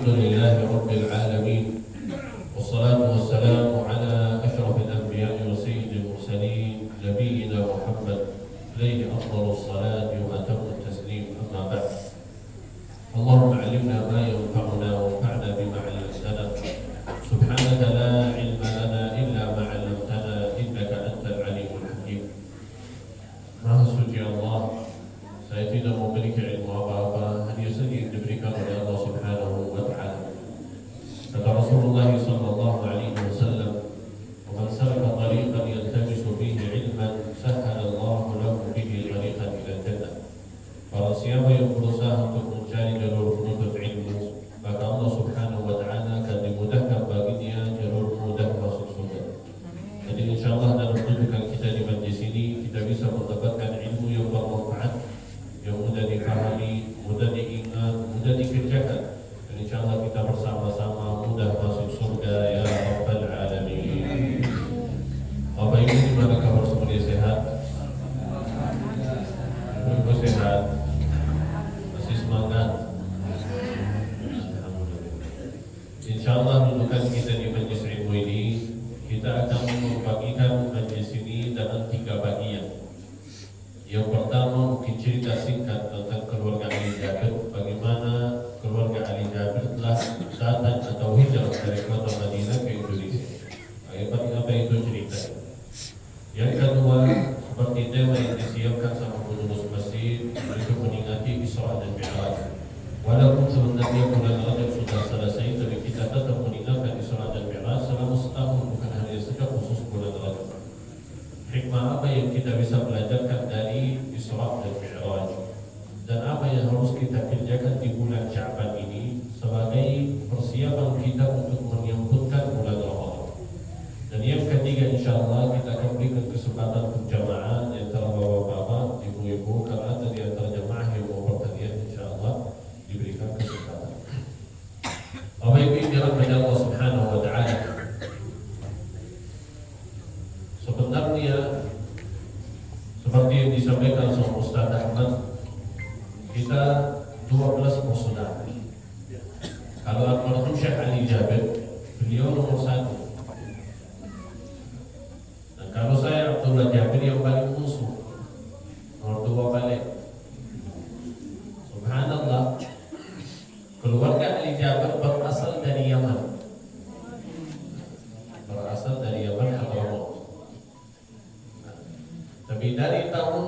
لله رب العالمين والصلاة والسلام على أشرف الأنبياء وسيد المرسلين نبينا محمد عليه أفضل الصلاة وأتم التسليم. أما بعد، اللهم علمنا ما ينفعنا وانفعنا بما علمتنا. سبحانك لا علم لنا إلا ما علمتنا إنك أنت العليم الحكيم. Maha suci Allah, saya tidak memiliki ilmu apa-apa, hanya saja yang diberikan oleh Allah Subhanahu wa Ta'ala. Kata Rasulullah sallallahu alaihi wasallam, "Man salaka tariqan yaltamisu fihi ilman, sahhala Allahu lahu bihi tariqan ila jannah." Barang siapa yang berusaha untuk mencari jalur penuntut ilmu, maka Allah Subhanahu wa Ta'ala akan dimudahkan baginya jalur mudah masuk surga. Jadi insyaallah dalam kedudukan kita di majlis ini kita bisa mendapatkan ilmu yang bermanfaat, yang mudah dipahami, mudah diingat, mudah dikerjakan. Dan insyaallah kita bersama-sama mudah masuk surga ya Rabbal Alamin. Bapak Ibu, gimana kabar semuanya, sehat? Ibu sehat? Masih semangat? Insyaallah kedudukan kita di majlis ilmu ini, kita akan membagikan majlis ini dalam 3 bagian. Yang pertama mungkin cerita singkat tentang keluarga Ali Jabir, bagaimana keluarga Ali Jabir telah datang atau hijrah dari kota Madinah ke Indonesia. Apa itu cerita? Yang kedua, seperti tema yang disiapkan sama pengurus masjid, itu meningati Isra dan Mi'raj. Walaupun sebenarnya bulan Rajab sudah selesai, tapi kita tetap meninggalkan Isra dan Mi'raj selama setahun, bukan hanya saja khusus bulan Rajab. Hikmah apa yang kita bisa belajarkan dari Isra dan Mi'raj, dan apa yang harus kita kerjakan di bulan Sya'ban ini sebagai persiapan kita untuk menyambutkan bulan Ramadan. Dan yang ketiga, insyaallah kita akan berikan kesempatan untuk jamaah di antara bapak-bapak, ibu-ibu, karena ada di antara jamaah yang mau bertanya, insyaallah diberikan kesempatan. Bapak Ibu yang dirahmati Allah Subhanahu wa Ta'ala, sebenarnya seperti yang disampaikan oleh Ustaz Ahmad, kita 12 bersaudara. Kalau almarhum Syekh Ali Jabir, beliau nomor 1. Dan kalau saya Abdullah Jabir yang paling musuh, nomor 2 balik. Subhanallah, keluarga Ali Jabir berasal dari Yaman. Berasal dari Yaman, Hadramaut. Tapi dari tahun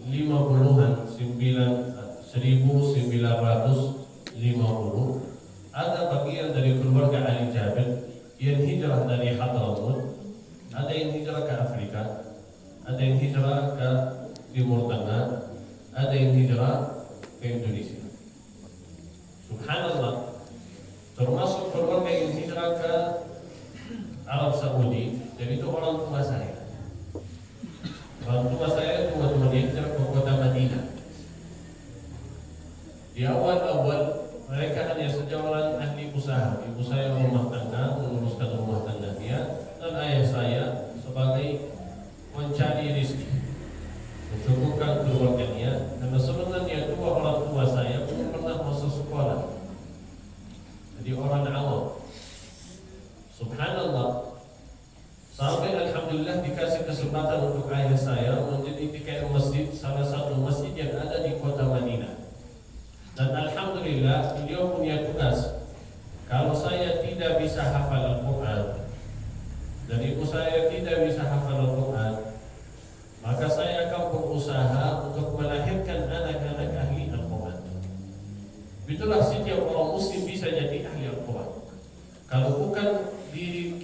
50-an, 1950, ada bagian dari keluarga Ali Jabir yang hijrah dari Hadramaut, ada yang hijrah ke Afrika, ada yang hijrah ke Timur Tengah, ada yang hijrah ke Indonesia. Subhanallah, termasuk keluarga yang hijrah ke Arab Saudi, dan itu orang tua saya. Orang tua saya dua-duanya hijrah ke kota Madinah. Di awal-awal mereka hanya saja orang ahli usaha. Ibu saya rumah tangga, menguruskan rumah tangganya, dan ayah saya sebagai mencari rezeki, mencukupkan keluarganya. Karena sebenarnya dua orang tua saya belum pernah masuk sekolah, jadi orang awam. Subhanallah, sampai alhamdulillah dikasih kesempatan untuk ayah saya menjadi PKM masjid, salah satu masjid yang ada di kota Madinah. Dan alhamdulillah beliau punya tugas, kalau saya tidak bisa hafal Al-Quran dan ibu saya tidak bisa hafal Al-Quran, maka saya akan berusaha untuk melahirkan anak-anak ahli Al-Quran. Itulah setiap orang muslim bisa jadi ahli Al-Quran. Kalau bukan diri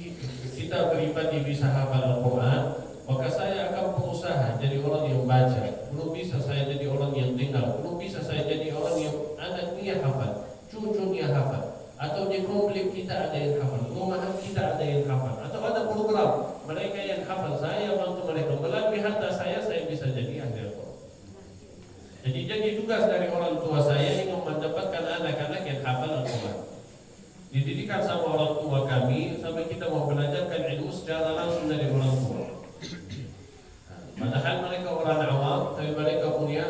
kita pribadi bisa hafal Al-Quran, maka saya akan berusaha jadi orang yang baca. Belum bisa saya jadi orang yang dengar, belum bisa saya jadi orang yang anaknya hafal, cucunya hafal, atau di komplek kita ada yang hafal, rumahan kita ada yang hafal, atau ada program mereka yang hafal, saya bantu mereka melalui harta saya bisa jadi ahli Al-Quran. Jadi tugas dari orang tua saya yang mendapatkan anak-anak yang hafal Al-Quran, dididikan sama orang tua kami sampai kita mau belajarkan ilmu secara langsung dari orang tua. Padahal mereka orang awam, tapi mereka punya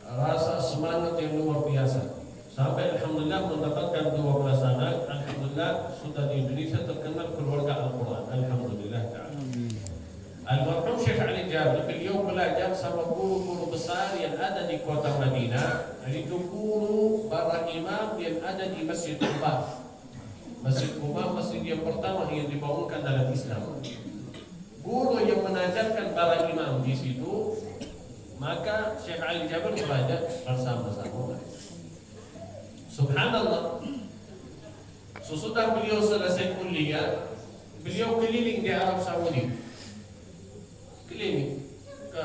rasa semangat yang luar biasa. sampai alhamdulillah mendapatkan 12 anak. Alhamdulillah sudah di Indonesia terkenal keluarga Al-Quran. Alhamdulillah ta'ala. Almarhum Syekh Ali Jabir beliau belajar sama guru-guru besar yang ada di kota Madinah. Itu guru para imam yang ada di Masjid Quba. Masjid Quba masjid yang pertama yang dibangunkan dalam Islam. Guru yang mengajarkan para imam di situ, maka Syekh Ali Jabir belajar bersama-sama. Subhanallah. Sesudah beliau selesai kuliah, beliau keliling di Arab Saudi. Keliling ke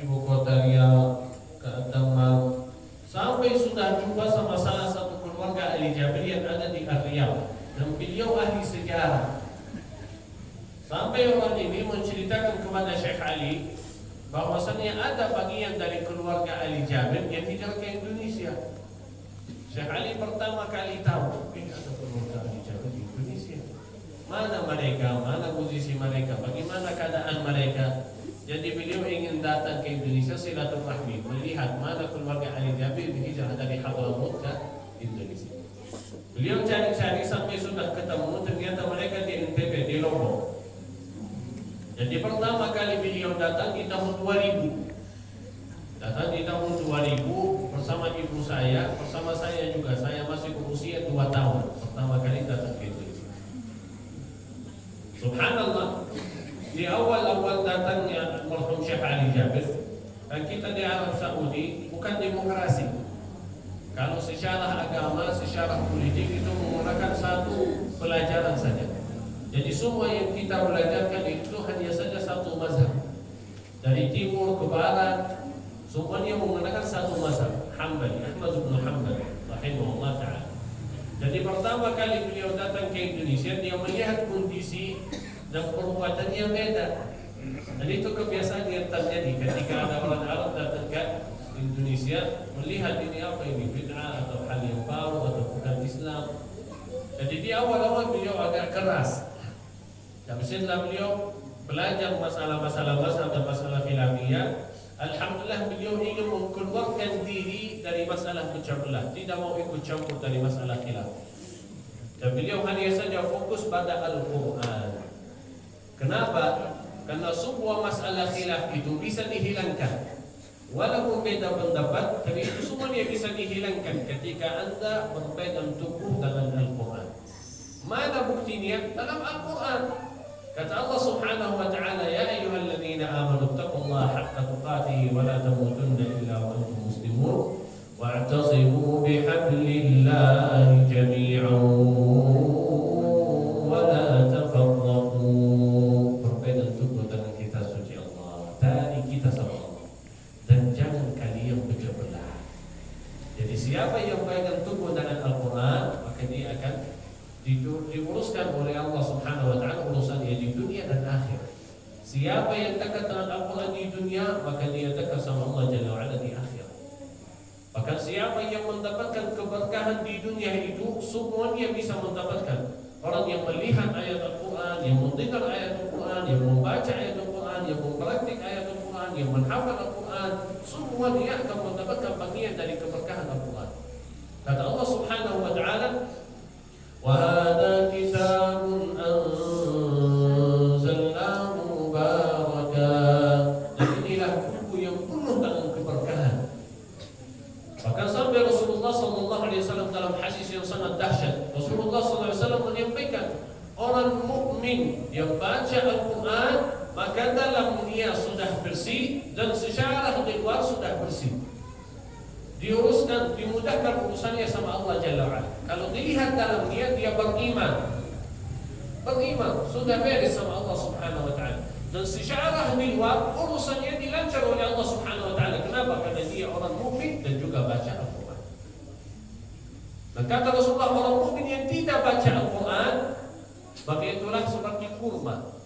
ibu kota Riyadh, ke Damam, sampai sudah jumpa sama salah satu keluarga Ali Jabir yang ada di Riyadh, dan beliau ahli sejarah. Sampai orang ini menceritakan kepada Syekh Ali bahwasanya ada bagian dari keluarga Ali Jabir yang hijrah ke Indonesia. Syekh Ali pertama kali tahu ada keluarga Ali Jabir di Indonesia. Mana mereka, mana posisi mereka, bagaimana keadaan mereka. Jadi beliau ingin datang ke Indonesia silaturahmi, melihat mana keluarga Ali Jabir hijrah dari Hadramut ke Indonesia. Beliau cari-cari sampai sudah ketemu, ternyata mereka di NTB, di Lombok. Jadi pertama kali beliau datang di tahun 2000. Datang di tahun 2000 bersama ibu saya, bersama saya juga. Saya masih berusia 2 tahun. Pertama kali datang ke Indonesia. Subhanallah. Di awal-awal datangnya almarhum Syekh Ali Jabir, dan kita di Arab Saudi bukan demokrasi. Kalau secara agama, secara politik itu menggunakan satu pelajaran saja. Jadi semua yang kita belajarkan itu hanya saja satu mazhab. Dari timur ke barat, semuanya menggunakan satu mazhab. Hanbali, Ahmad bin Hanbal, rahimahullah ta'ala. Jadi pertama kali beliau datang ke Indonesia, dia melihat kondisi dan perbuatannya beda. Dan itu kebiasaan yang terjadi ketika ada orang Arab datang ke Indonesia, melihat ini apa ini, bid'ah atau hal yang baru atau bukan Islam. Jadi di awal-awal beliau agak keras. Dan setelah beliau belajar masalah-masalah mazhab dan masalah khilafiyah, alhamdulillah beliau ingin mengeluarkan diri dari masalah pecah belah, tidak mau ikut campur dari masalah khilaf. Dan beliau hanya saja fokus pada Al-Quran. Kenapa? Karena sebuah masalah khilaf itu bisa dihilangkan. Walaupun beda pendapat, tapi itu semuanya bisa dihilangkan ketika anda berpegang teguh dengan Al-Quran. Mana buktinya? Dalam Al-Quran. Kata Allah Subhanahu wa ta'ala, ya ayyuhalladzina amanu taqullaha haqqa tuqatih wa la tamutunna illa wa antum muslimun wa'tasimu bihablillahi jami'an wa la tafarraqu. Berpegang teguh dengan kitab suci Allah, tadi kita sama Allah, dan jangan kalian pecah belah. Jadi siapa yang pegang teguh dengan Al-Quran, maka dia akan diuruskan oleh Allah Subhanahu wa ta'ala urusannya di dunia dan akhir. Siapa yang dekat dengan Al-Quran di dunia, maka dia dekat sama Allah Jalla wa'ala di akhir. Bahkan siapa yang mendapatkan keberkahan di dunia itu, semuanya bisa mendapatkan. Orang yang melihat ayat Al-Quran, yang mendengar ayat Al-Quran, yang membaca ayat Al-Quran, yang mempraktik ayat Al-Quran, yang menghafal Al-Quran, semua dia akan mendapatkan bagian dari keberkahan Al-Quran. Kata Allah Subhanahu wa ta'ala, وَهَذَا كِتَابٌ أَنزَلْنَاهُ مُبَارَكًا. Dan inilah buku yang penuh dengan keberkahan. Bahkan sampai Rasulullah SAW dalam hadis yang sangat dahsyat, Rasulullah SAW menyampaikan, orang mukmin yang baca Al-Quran, maka dalam dia sudah bersih dan secara di luar sudah bersih. Diuruskan, dimudahkan urusannya sama Allah Jalla wa'ala. Kalau dilihat dalam dia beriman, sudah beres sama Allah Subhanahu wa ta'ala. Dan secara di luar urusannya dilancar oleh Allah Subhanahu wa ta'ala. Kenapa? Karena dia orang mukmin dan juga baca Al-Quran. Dan kata Rasulullah, orang mukmin yang tidak baca Al-Quran, maka itulah seperti kurma.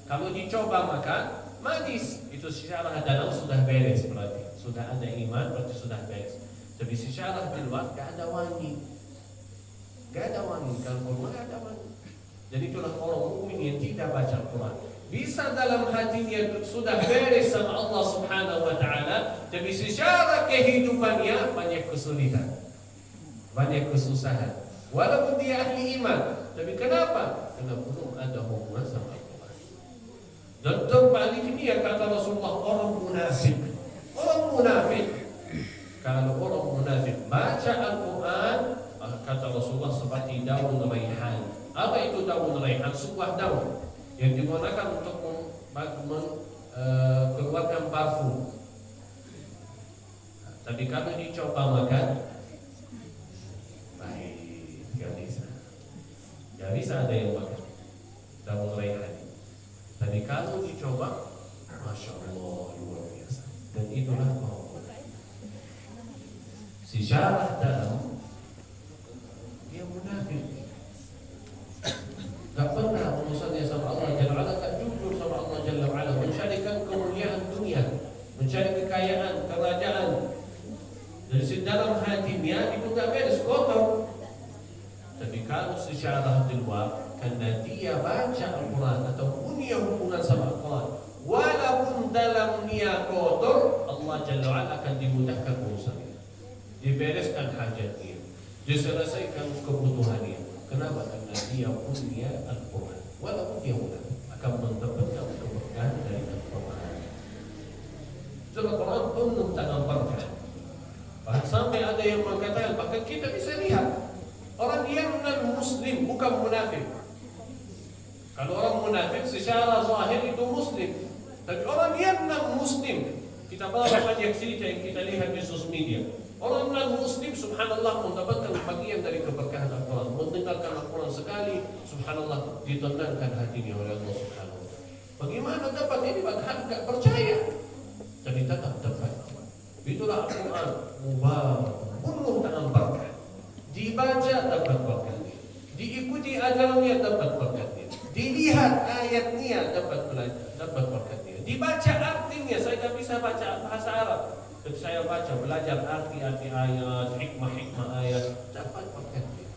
Kalau dicoba makan, manis. Itu secara dalam sudah beres berarti. Sudah ada iman, berarti sudah beres. Tapi secara di luar gak ada wangi. Kalau kurma gak ada wangi. Jadi itulah orang mukmin yang tidak baca Al-Quran. Bisa dalam hatinya sudah beres sama Allah Subhanahu wa ta'ala, tapi secara kehidupannya banyak kesulitan. banyak kesusahan. Walaupun dia ahli iman, tapi kenapa? Karena belum ada hubungan sama Al-Quran. Dan terbalik ini ya kata Rasulullah, orang munafik. Orang munafik, kalau orang munafik baca Al-Quran, kata Rasulullah seperti daun raihan. Apa itu daun raihan? Sebuah daun yang digunakan untuk keluarkan parfum. Tapi kalau dicoba makan, baik, gak bisa ada yang makan daun raihan. Tapi kalau dicoba, Masya Allah, luar biasa. Dan itulah orang sejarah dalam dia munafik. Gak pernah urusannya sama Allah Jalla wa'ala, tak jujur sama Allah Jalla wa'ala, mencarikan kemuliaan dunia, mencari kekayaan, kerajaan. Dari dalam hatinya itu gak beres, kotor. Tapi kalau secara di luar, karena dia baca Al-Quran atau punya hubungan sama Al-Quran, walaupun dalam niat kotor, Allah Jalla wa'ala akan dimudahkan urusannya, dibereskan hajatnya, diselesaikan kebutuhannya. Kenapa? Karena dia punya Al-Quran. Walaupun dia munafik, akan mendapatkan keberkahan dari Al-Quran. Al-Quran penuh tangan berkah. Bahkan sampai ada yang mengatakan, bahkan kita bisa lihat orang yang non-muslim, bukan munafik. Kalau orang munafik secara zahir itu muslim, tapi orang yang non-muslim, kita banyak cerita yang kita lihat di sosial media. Orang non-muslim subhanallah mendapatkan bagian dari keberkahan Al-Quran, mendengarkan Al-Quran sekali, subhanallah ditentangkan hatinya oleh Allah subhanahu. Bagaimana dapat ini? Bahkan tidak percaya, tapi tetap dapat. Itulah Al-Quran, mubarak, penuh tangan berkah. Dibaca dapat berkatnya, diikuti ajarannya dapat berkatnya, dilihat ayatnya dapat berkatnya, dibaca artinya. Saya tidak bisa baca bahasa Arab, tapi saya baca, belajar arti-arti ayat, hikmah-hikmah ayat, dapat berkatnya.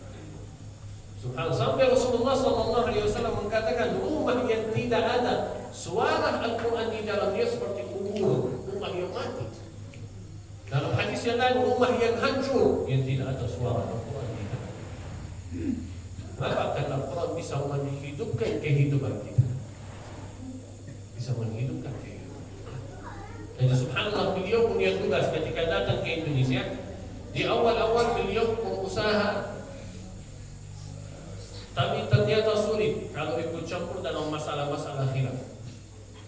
Subhanallah, sampai Rasulullah SAW mengatakan rumah yang tidak ada suara Al-Quran di dalamnya seperti kubur, rumah yang mati. Dalam hadis yang lain, rumah yang hancur yang tidak ada suara Al-Quran di dalamnya. Maka karena Al-Quran bisa menghidupkan kehidupan kita, bisa menghidupkan kehidupan. Jadi subhanallah, beliau punya tugas ketika datang ke Indonesia. Di awal-awal beliau berusaha, tapi ternyata sulit kalau ikut campur dalam masalah-masalah khilaf.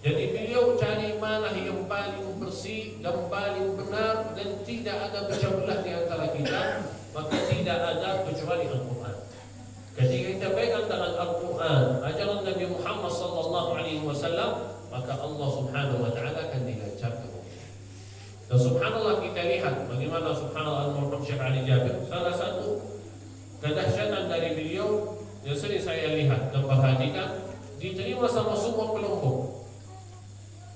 Jadi beliau cari mana yang paling bersih dan paling benar, dan tidak ada pecah belah di antara kita, maka tidak ada kecuali Al-Quran. Ketika kita pegang dengan Al-Quran, ajaran Nabi Muhammad SAW, maka Allah Subhanahu Wa Taala akan dilancarkan. Dan subhanallah kita lihat bagaimana subhanallah Al-Muhammad Syekh Ali Jabir, salah satu kedahsyatan dari beliau yang sering saya lihat dan perhatikan, diterima sama semua kelompok.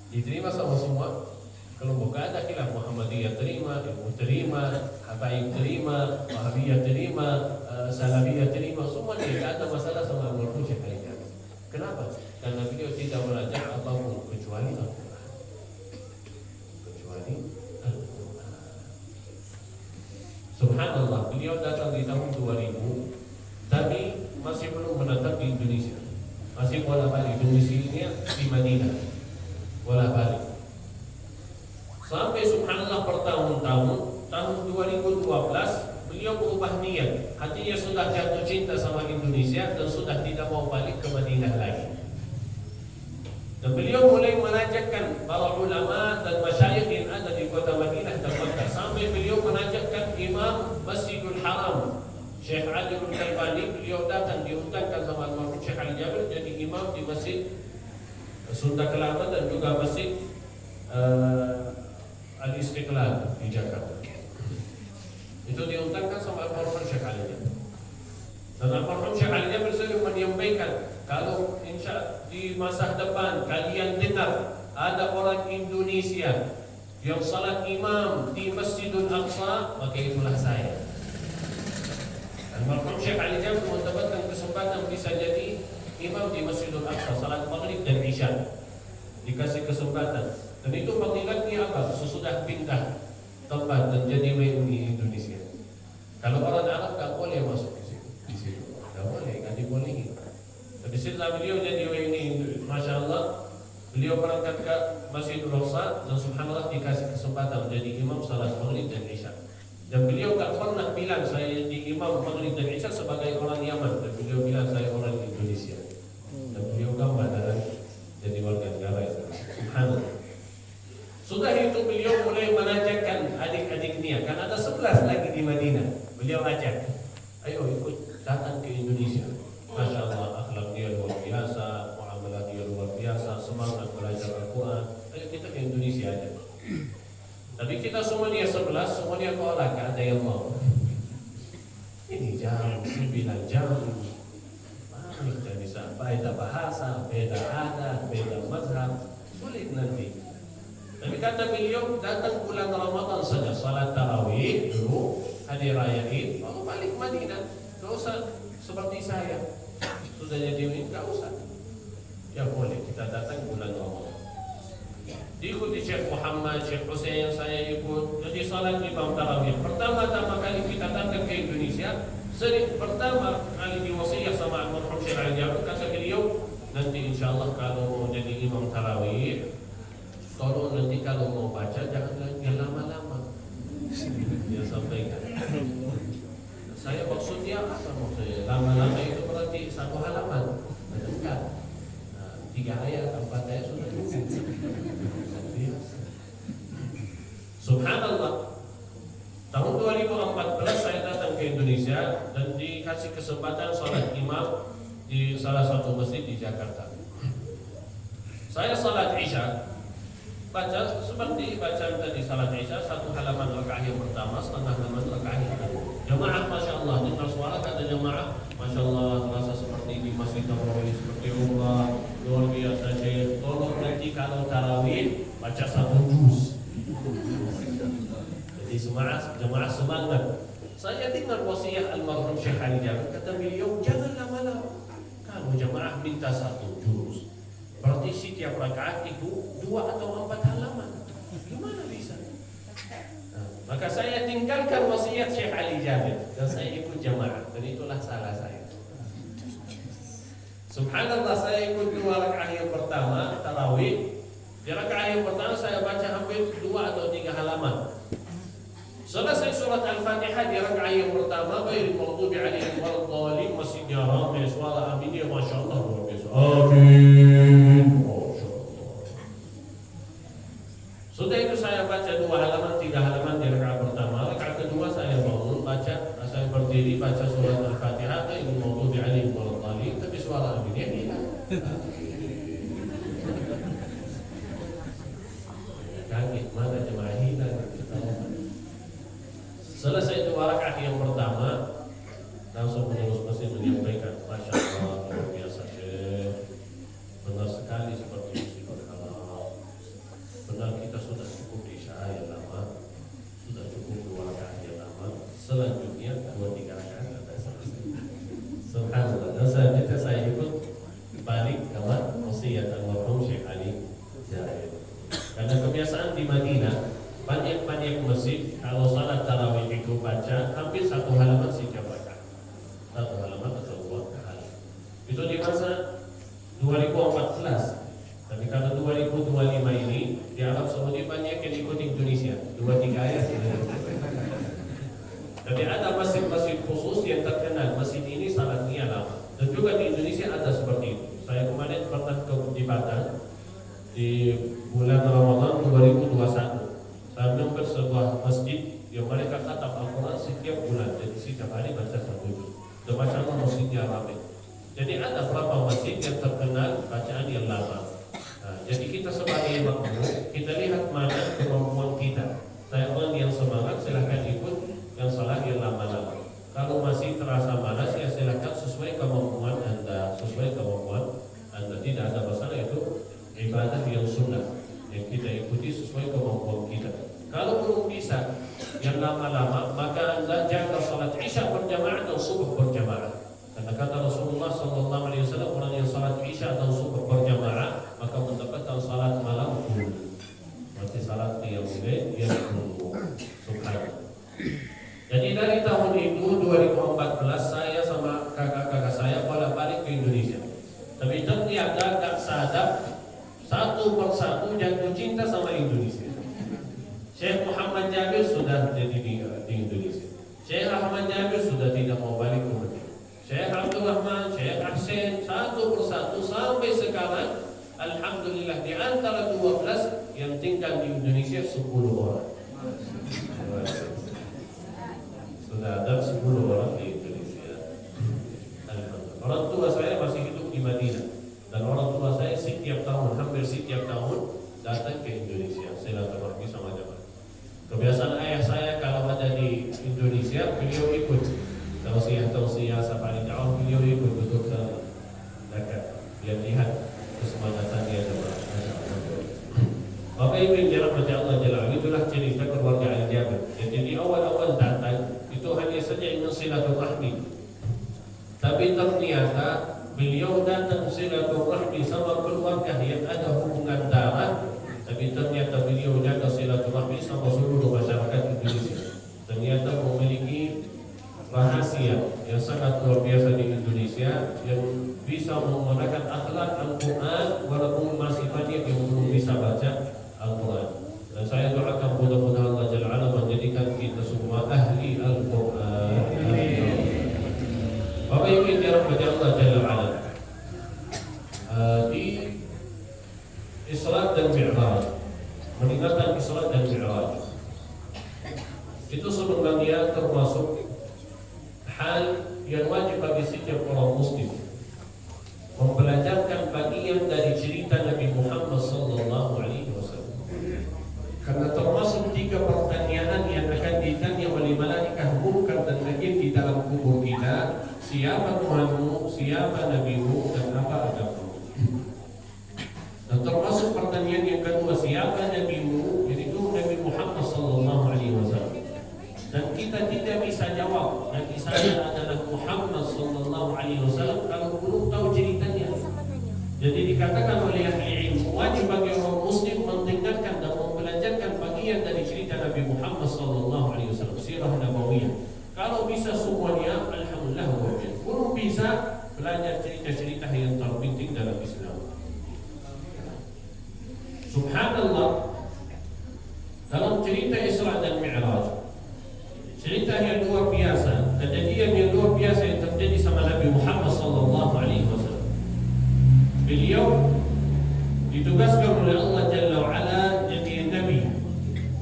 Diterima sama semua kelompok. Gak ada khilaf. Muhammadiyah terima, Ilmu terima, Habaib terima, Wahabiyah terima, Salafiyah terima, semua tidak ada masalah sama Al-Muhammad Syekh Ali Jabir. Kenapa? Karena beliau tidak belajar apapun kecuali Al-Quran. Kecuali Al-Quran. Subhanallah, beliau datang di tahun 2000, tapi masih belum menetap di Indonesia. Masih bolak-balik domisilinya di Madinah, bolak-balik. Sampai subhanallah bertahun-tahun, tahun 2012 beliau berubah niat. Hatinya sudah jatuh cinta sama Indonesia dan sudah tidak mau balik ke Madinah lagi. Dan beliau mulai menajakkan para ulama dan masyayikh yang ada di kota Madinah dan Makkah. Sampai beliau menajakkan Imam Masjidul Haram, Syekh Ali bin Taibani. Beliau datang diundangkan sama Al-Muhammad Syekh Ali Jabir jadi imam di Masjid Sunda Kelapa dan juga Masjid Al-Istiqlal di Jakarta. Itu diundangkan sama Al-Muhammad Syekh Ali Jabir. Dan Al-Muhammad Syekh Ali Jabir sering menyampaikan, kalau insya di masa depan kalian dengar ada orang Indonesia yang salat imam di Masjidul Aqsa, maka itulah saya. Al-Muhammad Syekh Ali Jabir mendapatkan kesempatan bisa jadi imam di Masjidul Aqsa salat maghrib dan isya, dikasih kesempatan. Dan itu fadilatnya apa? Sesudah pindah tempat dan jadi WNI Indonesia. Kalau orang Arab imam salat maghrib dan isya. Dan beliau tak pernah bilang saya jadi imam maghrib dan isya sebagai orang Yaman. Dan beliau bilang saya orang Indonesia. Dan beliau gambar dan jadi warga negara itu. Subhanallah. Sudah itu beliau mulai menajakkan adik-adiknya. Kan ada 11 lagi di Madinah. Beliau ajak, ayo ikut datang ke Indonesia. Masya Allah, akhlak dia luar biasa, muamalah dia luar biasa, semangat belajar Al-Quran. Ayo kita ke Indonesia aja. Tapi kita semua dia 11, semuanya tolak, gak ada yang mau. Ini jam, 9 jam. Kita bisa beda bahasa, beda adat, beda mazhab. Sulit nanti. Tapi kata beliau, datang bulan Ramadan saja, salat tarawih dulu, hari raya Id, lalu balik Madinah. Gak usah seperti saya. Sudah jadi ini, gak usah. Ya boleh, kita datang bulan Ramadan. Diikuti Syekh Muhammad, Syekh Hussein yang saya ikut. Jadi salat imam tarawih. Pertama-tama kali kita datang ke Indonesia, pertama kali diwasiat sama almarhum Syekh Ali Jaber, kata beliau, nanti insyaAllah kalau mau jadi imam tarawih, tolong nanti kalau mau baca jangan lama-lama. Dia sampaikan. Saya maksudnya apa maksudnya? Lama-lama itu berarti 1 halaman. Enggak. 3 ayat, 4 ayat sudah cukup. Subhanallah. Tahun 2014 saya datang ke Indonesia dan dikasih kesempatan salat imam di salah satu masjid di Jakarta. Saya salat Isya, baca seperti bacaan tadi salat Isya, 1 halaman rakaat yang pertama, setengah halaman rakaat yang kedua. Jamaah Masya Allah, dengar suara kata jamaah Masya Allah, terasa seperti di Masjid Nabawi, seperti Allah, luar biasa Syekh. Tolong nanti kalau tarawih baca 1 juz. Jadi jamaah semangat. Saya dengar wasiat almarhum Syekh Ali Jaber, kata beliau jangan lama-lama. Kalau jamaah minta 1 juz, berarti setiap rakaat itu 2 atau 4 halaman. Gimana bisa? Maka saya tinggalkan wasiat Syekh Ali Jaber dan saya ikut jamaah. Dan itulah salah saya. Subhanallah, saya ikut 2 rakaat yang pertama tarawih. Di rakaat yang pertama saya baca hampir 2 atau 3 halaman. Selesai surat Al-Fatihah di rakaat yang pertama, ghairil maghdubi 'alaihim waladdallin, masjidnya ramai, suara aminnya Masya Allah luar biasa. Amin. Masya Allah. Sudah itu saya baca 2 halaman, 3 halaman di rakaat pertama. Rakaat kedua saya bangun, baca, saya berdiri baca surat Al-Fatihah, ghairil maghdubi 'alaihim waladdallin, tapi suara aminnya hilang. Kaget, mana jemaah hilang? Selesai 2 rakaat yang pertama, langsung pengurus masjid menyampaikan, Masya Allah, luar biasa Syekh, benar sekali seperti musibah halal. Benar kita sudah cukup di Isya yang lama, sudah cukup 2 rakaat yang lama. Selanjutnya 2-3 rakaat sudah selesai. Subhanallah. Dan selanjutnya saya ikut balik ke wasiat almarhum Syekh Ali Jaber. Karena kebiasaan di Madinah, banyak masjid kalau salat tarawih itu baca hampir 1 halaman setiap rakaat. 1 halaman atau 2 halaman. Itu di masa 2014. Tapi kalau 2025 ini di Arab Saudi banyak yang ikut Indonesia, 2-3 ayat. Tapi ada masjid-masjid khusus yang terkenal. Masjid ini salatnya lama. Dan juga di Indonesia ada seperti itu. Saya kemarin pernah di Batam di bulan Ramadan 2021. Saya menemukan sebuah masjid yang mereka khatam Al-Quran setiap bulan. Jadi setiap hari baca 1 juz. Dan bacaan masjidnya ramai. Jadi ada beberapa masjid yang terkenal bacaan yang lama. Jadi kita sebagai makmum, kita lihat mana kemampuan kita. Saya orang yang semangat, silahkan ikut yang salat yang lama-lama. Kalau masih terasa malas, ya silahkan sesuai kemampuan Anda. Sesuai kemampuan Anda. Tidak ada masalah, itu ibadah yang sunnah yang kita ikuti sesuai kemampuan kita. Kalau belum bisa yang lama-lama, maka Anda jaga salat Isya berjamaah dan subuh berjamaah. Karena kata Rasulullah SAW, orang yang salat Isya dan subuh berjamaah maka mendapatkan salat malam full. Berarti salat qiyamul lail yang full. Subhanallah. Jadi dari tahun itu 2014 saya sama kakak-kakak saya bolak-balik ke Indonesia. Tapi ternyata tak sadar satu persatu jatuh cinta sama Indonesia. Syekh Muhammad sudah jadi di Indonesia. Syekh Ahmad Jabir sudah tidak mau balik ke Madinah. Syekh Abdul Rahman, Syekh Ahsan, satu persatu sampai sekarang, alhamdulillah di antara 12 yang tinggal di Indonesia 10 orang. Sudah ada 10 orang di Indonesia. Alhamdulillah. Orang tua saya masih hidup di Madinah, dan orang tua saya hampir setiap tahun datang ke Indonesia silaturahmi sama jamaah. Kebiasaan ayah saya kalau ada di Indonesia, beliau ikut tausiah safari dakwah, beliau ikut duduk dekat, lihat kesemangatannya jamaah. Bapak Ibu yang dirahmati Allah Jalla, itulah cerita keluarga Al-Jabir. Jadi di awal-awal datang itu hanya saja ingin silaturahmi, tapi ternyata beliau datang silaturahmi sama keluarga yang ada hubungan darah, tapi ternyata beliau jaga silaturahmi sama seluruh masyarakat Indonesia. Ternyata memiliki rahasia yang sangat luar biasa di Indonesia, yang bisa menggunakan akhlak Al-Quran walaupun masih banyak yang belum bisa baca Al-Quran. Dan saya doakan mudah-mudahan Allah Jalla wa'ala menjadikan kita semua ahli Al-Quran. Bapak Ibu yang dirahmati Allah Jalla wa'ala, di Isra dan Mi'raj, meninggalkan Isra dan Mi'raj itu sebenarnya termasuk hal yang wajib bagi setiap orang muslim, mempelajarkan bagian dari cerita Nabi Muhammad sallallahu alaihi wasallam. Karena termasuk 3 pertanyaan yang akan ditanya oleh malaikat munkar dan nakir di dalam kubur kita: siapa Tuhanmu, siapa nabimu, dan apa agamamu. Dan termasuk pertanyaan yang kedua, siapa nabimu, yaitu Nabi Muhammad sallallahu alaihi wasallam. Dan kita tidak bisa jawab Nabi saya adalah Muhammad sallallahu alaihi wasallam kalau belum tahu ceritanya. Jadi dikatakan oleh ahli ilmu, wajib bagi orang muslim mendengarkan dan mempelajarkan bagian dari cerita Nabi Muhammad sallallahu alaihi wasallam, sirah nabawiyah. Kalau bisa semuanya, alhamdulillah. Belum bisa, belajar cerita-cerita yang terpenting dalam Islam. Subhanallah, dalam cerita Isra dan Mi'raj, cerita yang luar biasa, kejadian yang luar biasa yang terjadi sama Nabi Muhammad sallallahu alaihi wasallam. Beliau ditugaskan oleh Allah Jalla wa'ala jadi nabi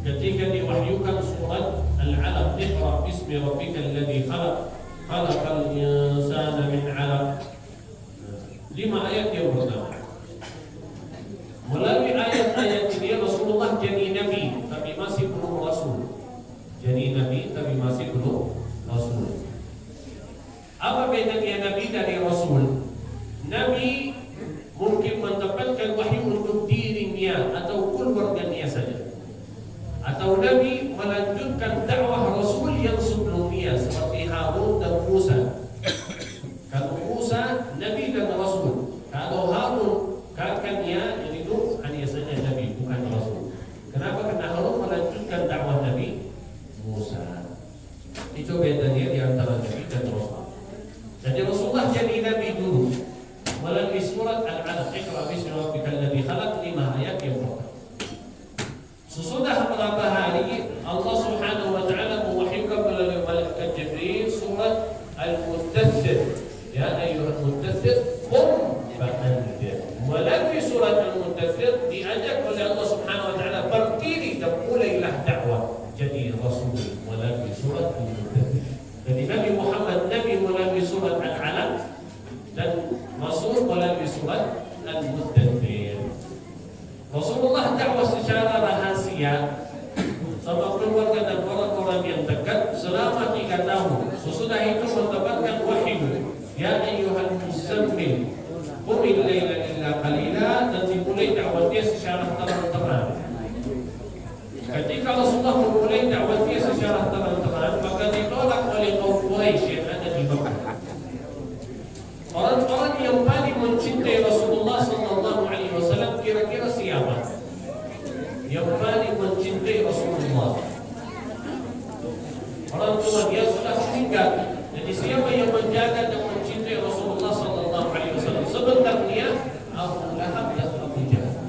ketika diwahyukan surat Al-Alaq, Iqra bismi rabbikal ladzi khalaq, khalaqal insana min 'alaq. 5 ayat yang pertama. Melalui ayat-ayat ini Rasulullah jadi nabi tapi masih belum rasul. Jadi nabi tapi masih belum rasul. Apa bedanya nabi dari rasul? Nabi mungkin mendapatkan wahyu untuk dirinya atau keluarganya saja, atau nabi melanjutkan dakwah rasul yang sebelumnya seperti Harun dan Musa. Kalau Musa nabi dan rasul, kalau Harun kakaknya itu hanya saja nabi bukan rasul. Kenapa? Karena Harun melanjutkan dakwah Nabi Musa. Itu bedanya di antara nabi dan rasul. Jadi Rasulullah jadi nabi dulu melalui surat Al-Alaq, Iqra bismi rabbikal ladzi khalaq, 5 ayat yang pertama. Sesudah beberapa hari Allah Subhanahu wa taala mewahyukan melalui malaikat Jibril surat Al-Muddaththir, ya ayyuhal muddaththir qum fa'anzir. Melalui surat Al-Muddaththir diajak oleh Allah Subhanahu wa taala berdiri dan mulailah dakwah jadi rasul melalui surat Al-Muddaththir. Jadi Nabi Muhammad nabi melalui surat Al-Alaq dan rasul melalui surat Al-Muddaththir. Rasulullah dakwah secara rahasia sama keluarga dan orang-orang yang dekat selama 3 tahun. Sesudah itu mendapatkan wahyu, ya ayyuhal muzammil qumil laila illa qalila, dan dimulai dakwah dia secara terang-terangan. Ketika Rasulullah memulai dakwah dia secara terang-terangan, maka ditolak oleh kaum Quraisy yang ada di Mekah. Orang-orang yang paling mencintai Rasulullah sallallahu alaihi wasallam kira-kira siapa? Yang paling mencintai Rasulullah. Orang tua dia sudah meninggal. Jadi siapa yang menjaga dan mencintai Rasulullah sallallahu alaihi wasallam? Sebenarnya Abu Lahab dan Abu Jahal.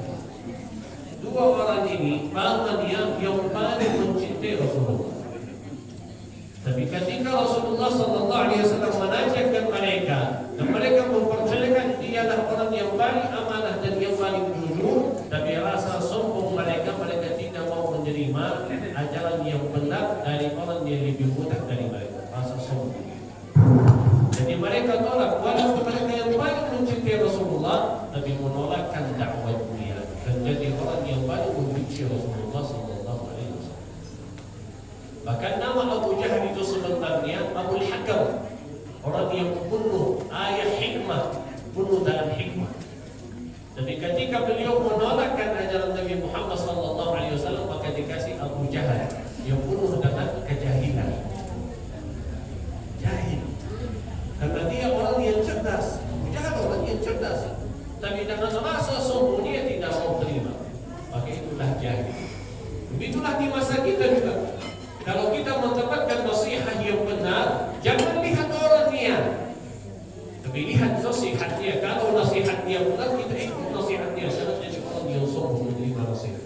2 orang ini pamannya yang paling mencintai Rasulullah. Tapi ketika Rasulullah sallallahu alaihi wasallam menajarkan mereka dan mereka mempercayakan dialah orang yang paling amanah dan yang paling jujur, tapi rasa sombong mereka tidak mau menerima ajaran yang benar dari orang yang lebih muda dari mereka. Rasa sombong. Jadi mereka tolak walaupun mereka yang paling mencintai Rasulullah, tapi menolakkan dakwahnya dan jadi orang yang paling membenci Rasulullah sallallahu alaihi wasallam. Bahkan nama Abu Jahal itu sebenarnya Abu Hakam, orang yang penuh ayat hikmah, penuh dalam hikmah. Tapi ketika beliau menolakkan ajaran Nabi Muhammad sallallahu alaihi wasallam, maka dikasih Abu Jahal yang penuh dengan kejahilan. Jahil. Karena dia orang yang cerdas. Abu Jahal orang yang cerdas. Tapi dengan rasa sombong dia tidak mau terima. Maka itulah jahil. Begitulah di masa kita juga. Kalau kita mendapatkan nasihat yang benar, jangan lihat orangnya, tapi lihat nasihatnya. Kalau nasihatnya benar, kita ikut nasihatnya. Jangan jadi orang yang sombong menerima nasihat.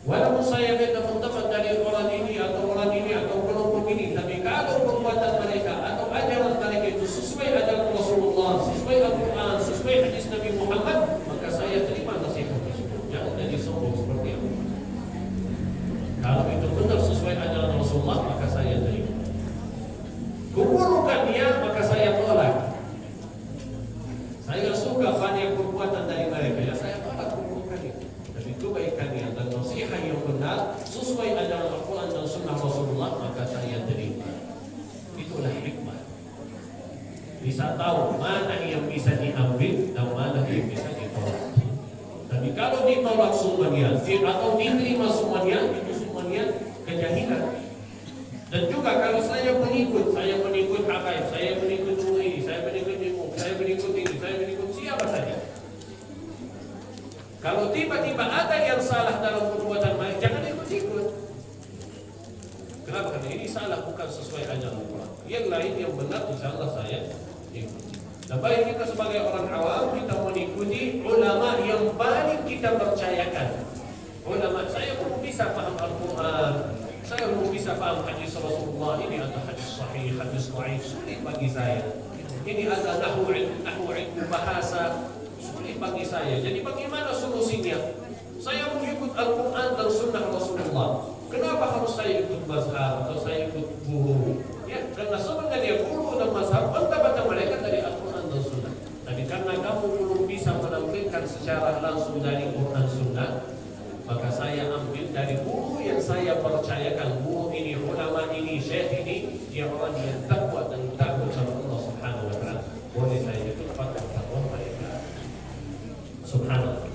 Walaupun saya tidak mendapat dari orang ini atau kelompok ini, tapi kalau perbuatan mereka atau ajaran mereka itu sesuai ajaran Rasulullah, sesuai Al-Quran, sesuai hadis Nabi Muhammad, maka saya terima nasihat tersebut. Jangan jadi sombong seperti itu. Kalau itu benar sesuai ajaran Rasulullah, maka saya terima. Keburukan dia, maka saya tolak. Saya suka banyak perbuatan dari mereka, ya saya tolak keburukan itu. Tapi kebaikannya dan nasihat yang benar sesuai ajaran Al-Quran dan Sunnah Rasulullah, maka saya terima. Itulah hikmah. Bisa tahu mana yang bisa diambil dan mana yang bisa ditolak. Tapi kalau ditolak semuanya atau diterima semuanya, itu semuanya kejahilan. Dan juga kalau saya mengikut habaib, saya mengikut MUI, saya mengikut IMU, saya mengikut ini, saya mengikut siapa saja. Kalau tiba-tiba ada yang salah dalam perbuatan mereka, jangan ikut-ikut. Kenapa? Karena ini salah, bukan sesuai ajaran Al-Quran. Yang lain yang benar, insyaAllah saya ikut. Dan baik kita sebagai orang awam, kita mengikuti ulama yang paling kita percayakan. Ulama, saya belum bisa paham Al-Quran, saya belum bisa paham hadis Rasulullah ini atau hadis sahih, hadis dhaif, sulit bagi saya. Ini ada nahwu ilmu bahasa, sulit bagi saya. Jadi bagaimana solusinya? Saya mengikut Al-Quran dan Sunnah Rasulullah. Kenapa harus saya ikut mazhab atau saya ikut guru? Ya, karena sebenarnya guru dan mazhab benda-benda mereka dari Al-Quran dan Sunnah. Tapi karena kamu belum bisa menampilkan secara langsung dari Quran Sunnah, maka saya ambil dari guru yang saya percayakan. Guru ini, ulama ini, syekh ini, dia orang yang takwa dan takut sama Allah Subhanahu wa ta'ala. Boleh saya ikut pada takwa mereka. Subhanallah.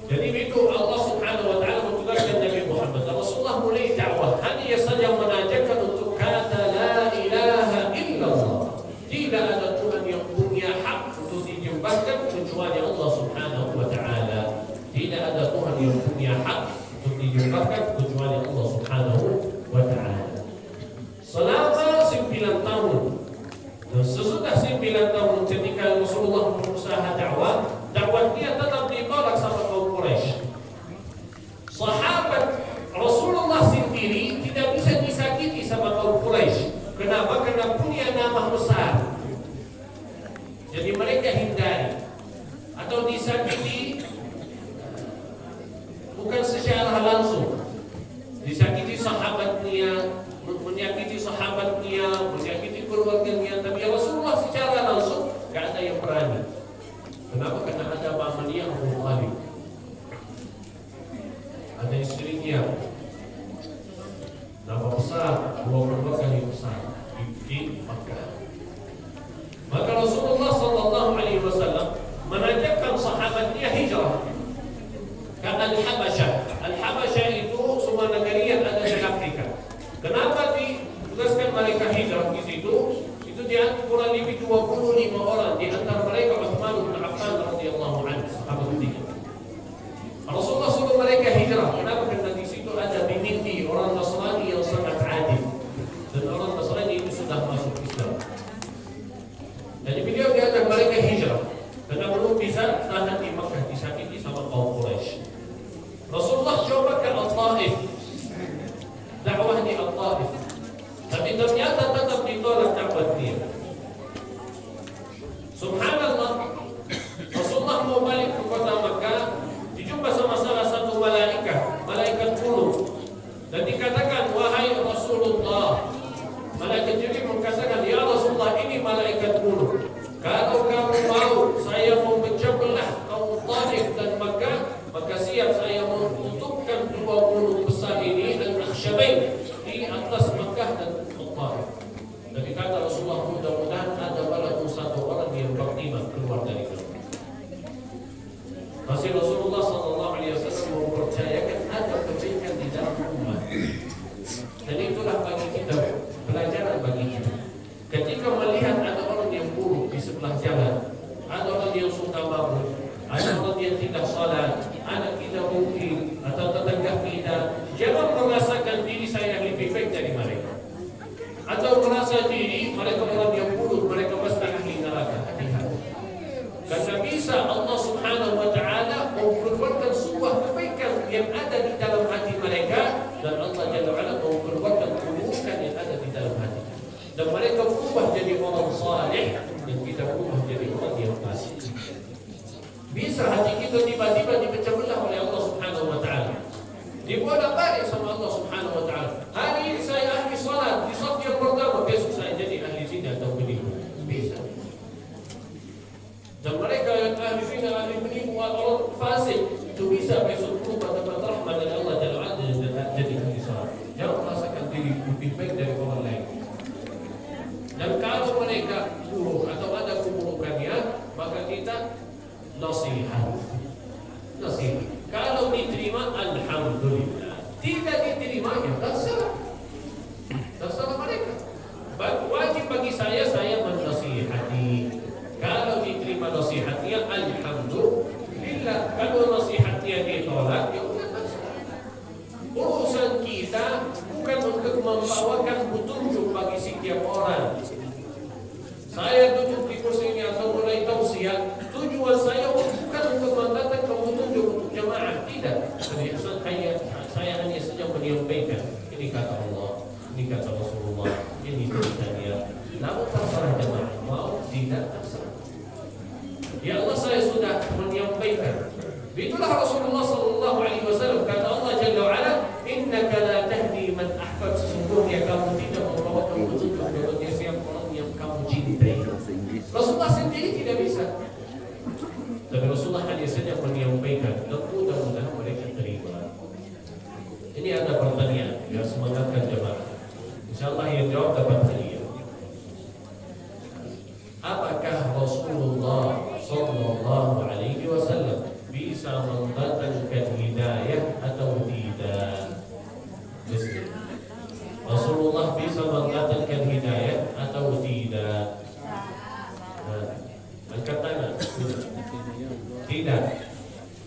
Jadi itu Allah Subhanahu wa ta'ala mentugaskan Nabi Muhammad. Rasulullah mulai dakwah, hanya saja menajarkan untuk kata la ilaha illallah. Tidak ada Tuhan yang punya hak untuk dijembatkan kecuali Allah Subhanahu wa ta'ala. Tidak ada Tuhan yang punya hak untuk dijembatkan kecuali Allah Subhanahu wa ta'ala. Selama 9 tahun, dan sesudah 9 tahun ketika Rasulullah berusaha dakwahnya tetap ditolak sama kaum Quraisy. Sahabat Rasulullah sendiri tidak bisa disakiti sama kaum Quraisy. Kenapa? Karena punya nama besar. Jadi mereka hindari atau disakiti bukan secara langsung. Disakiti sahabatnya, menyakiti sahabatnya, menyakiti keluarganya. Tapi Rasulullah secara langsung gak ada yang berani. Kenapa? Karena ada pamannya Abu Thalib, ada istrinya, nama besar, dua keluarga yang besar di Makkah. Maka Rasulullah sallallahu alaihi wasallam menajarkan sahabatnya hijrah ke Al-Habasyah. Al-Habasyah itu semua negara yang ada di Afrika. Kenapa ditugaskan mereka hijrah di situ? Itu dia kurang lebih 25 orang, di antara mereka Utsman bin Affan radhiyallahu anhu, sahabat ketiga. Rasulullah suruh mereka hijrah. Kenapa? Karena di situ ada binti orang Nasrani yang sangat adil, dan orang Nasrani itu sudah masuk Islam. Jadi beliau diajak mereka hijrah karena belum bisa tahan di Makkah, disakiti sama kaum Quraisy. Rasul dan Allah Jalla wa'ala memperkuatkan keburukan yang ada di dalam hati. Dan mereka berubah jadi orang saleh dan kita berubah jadi orang yang fasik. Bisa hati kita tiba-tiba dipecah belah oleh Allah Subhanahu wa taala. Dibolak-balik sama Allah Subhanahu wa taala. Hari ini saya ahli salat, di saf yang pertama, besok saya jadi ahli zina atau menipu. Bisa. Dan mereka yang ahli zina, ahli menipu, orang fasik itu bisa besok berubah dapat rahmat dari Allah Jalla wa'ala dan jadi ahli salat. Jangan merasakan diri lebih baik dari orang lain. Dan kalau mereka buruk atau ada keburukannya, maka kita nasihat. Kalau diterima, alhamdulillah. Tidak diterima, ya terserah. Terserah mereka. Wajib bagi saya menasihati. Kalau diterima nasihatnya, alhamdulillah. Kalau nasihatnya ditolak, ya udah terserah. Urusan kita bukan untuk membawakan petunjuk bagi setiap orang. Saya duduk di kursi ini atau mulai tausiah, tujuan saya bukan untuk mendatangkan petunjuk untuk jemaah, tidak. Saya hanya saja menyampaikan, ini kata Allah, ini kata Rasulullah, ini ceritanya. Namun terserah jemaah, mau tidak terserah. Ya Allah, saya sudah menyampaikan. Itulah Rasulullah sallallahu alaihi wasallam, kata Allah Jalla wa'ala, innaka la tahdi man ahbab, sesungguhnya kamu tidak membawakan petunjuk kepada siapa orang yang kamu cintai. Rasulullah sendiri tidak bisa. Tapi Rasulullah hanya saja menyampaikan, dan mudah-mudahan mereka terima. Ini ada pertanyaan, ya, semangatkan jemaah. InsyaAllah yang jawab dapat hadiah. Apakah Rasulullah sallallahu alaihi wasallam bisa mendatangkan hidayah atau tidak? Rasulullah bisa mendatangkan hidayah atau tidak? Angkat tangan. Tidak.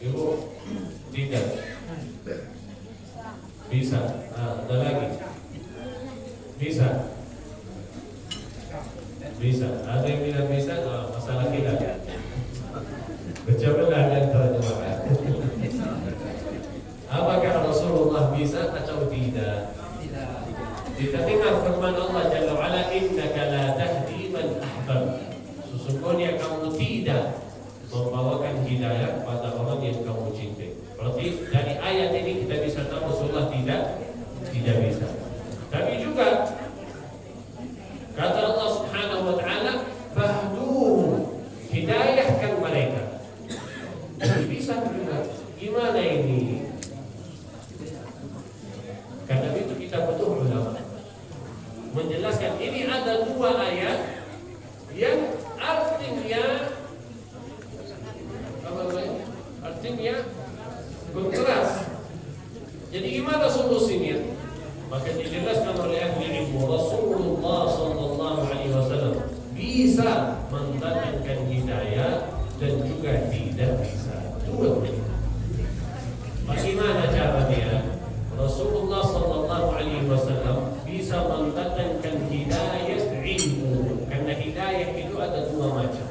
Ibu, tidak. Bisa. Ada lagi. Bisa. Bisa. Ada yang tidak bisa? Masalah kita. Bercobalah antara jemaah. Apakah Rasulullah bisa atau tidak? Kita dengar firman Allah Jalla wa'ala, innaka la tahdi man ahbab. Sesungguhnya kamu tidak membawakan hidayah pada orang yang kamu cintai. Berarti dari ayat ini kita bisa tahu Rasulullah tidak bisa. Tapi juga kata Allah Subhanahu wa taala, fahduhum, hidayahkan mereka. Bisa juga. Gimana ini? Karena itu kita butuh ulama menjelaskan. Ini ada dua ayat yang artinya berkeras. Jadi gimana solusinya? Maka dijelaskan oleh ahli ilmu, Rasulullah sallallahu alaihi wasallam bisa mendatangkan hidayah dan juga tidak bisa. Dua. Bagaimana caranya? Rasulullah sallallahu alaihi wasallam bisa mendatangkan hidayah ilmu. Karena hidayah itu ada dua macam.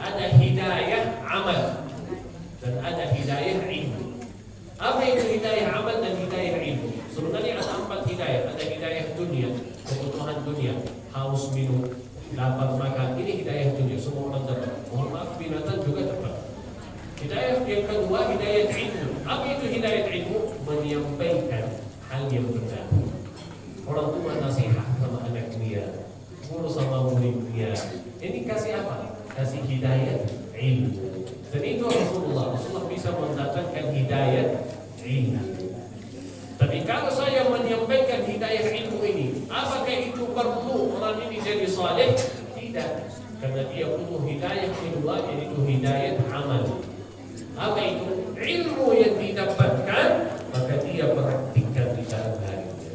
Ada hidayah amal dan ada hidayah ilmu. Apa itu hidayah amal dan hidayah ilmu? Sebenarnya ada 4 hidayah. Ada hidayah dunia, kebutuhan dunia, haus minum, lapar makan. Ini hidayah dunia, semua orang dapat. Mohon maaf, binatang juga dapat. Hidayah yang kedua, hidayah ilmu. Apa itu hidayah ilmu? Menyampaikan hal yang benar. Orang tua nasihat sama anaknya, guru sama muridnya. Ini kasih apa? Kasih hidayah ilmu. Dan itu Rasulullah bisa mendatangkan hidayah ilmu. Tapi kalau saya menyampaikan hidayah ilmu ini, apakah itu perlu orang ini jadi saleh? Tidak. Karena dia butuh hidayah kedua, yaitu hidayah amal. Apa itu? Ilmu yang didapatkan, maka dia praktikkan di dalam harinya.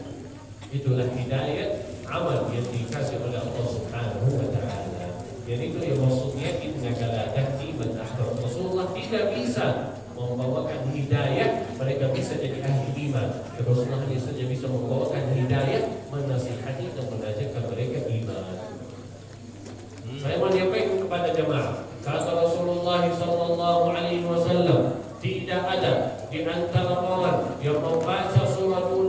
Itulah hidayah amal yang dikasih oleh Allah Subhanahu wa taala. Jadi itu yang maksudnya innaka la tahdi man ahbab. Rasulullah tidak bisa membawakan hidayah, mereka bisa jadi ahli iman. Rasulullah hanya saja bisa membawakan hidayah, menasihati dan mengajarkan mereka iman. Saya menyampaikan kepada jemaah, kata Rasulullah SAW, tidak ada di antara orang yang membaca suratul